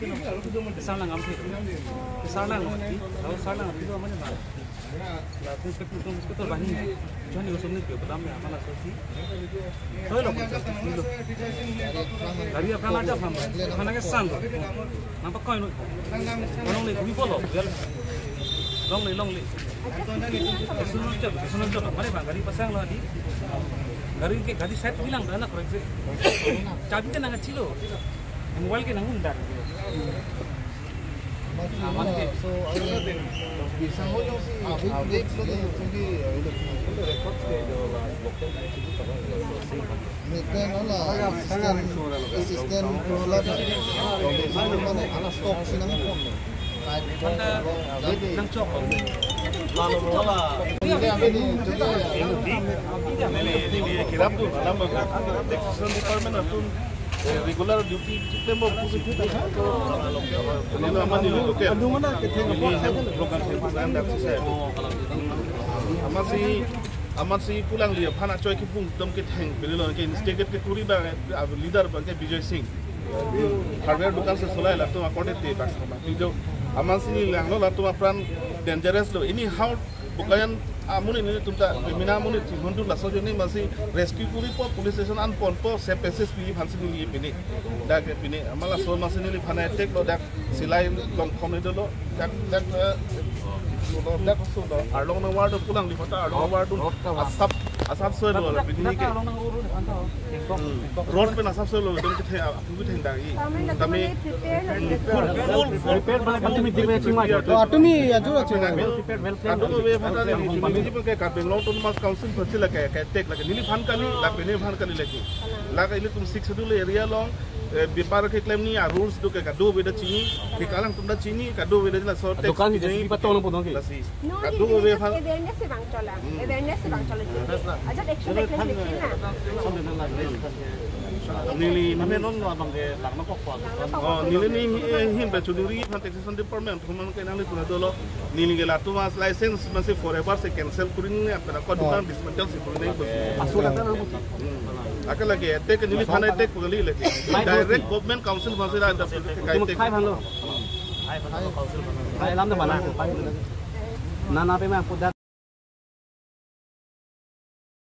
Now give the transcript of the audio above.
Sarna ngamti, sarna ngamti, kalau sarna ngamti itu mana mana? Lalu sekitar banyak, jangan diusung nih ke dalam ya mana sih? Soalnya loh, dari apa aja paham, mana ke sang, nampak kau ini, orang ni kubi polo, long li, sunul job, mana bang, gari pasang lah di, gari set bilang dah nak korek, cabi kan nangat cilo. Mobile ke nangun dar. Aman ke. So bisa ho yo si break so tunggu record ke jo meeting ola assistant prola mana ala stock sinang phone nang chok lalu ola ini kirap tu alam detection department atun regular duty tempo positif itu ini aman ini loke ini local service and access amasi pulang dia phana choi ki pung dom ke theng bilon ke state ke kuri ba leader ba ke Bijay Singh hardware dukan se solai la to akode te ba video amasi langlo la to apran dangerous lo ini how bukan amun ini tumta mina amun itu hundu la sojo ni masih rescue kuri po police station an pon po sepeses pi hansi ni pini dak pini amala so masih ni phana attack lo dak silai long khom ni lo dak so do arlong na ward pulang di kota arlong ward asap so lo la pini ke road pe asap so lo dum ke aku theng dai kami full prepare bala kami dibe chima atumi aju chima adu we phata ni ke kabeng long to mas council phachila ke tek lage nili phan kali lagi laga ini tum 6 schedule area long bipar ke claim ni rules do ke kado beda chini ke kalang tumda chini kado beda la so tek dukan ni patong no podong ke kado we phan awareness se bang chola aja action na nili name non abang ke lakna ko nili ni hin ba chuduri phan taxation department thuman ke nali pura dolo nili ke latu mas license masih forever se cancel kuring ni apna ko dukan dismantle se kuring ni asul ada na akan lagi attack nili phana attack pugli lagi direct government council masih ada kai attack hai bhalo council hai lam da bana na pe ma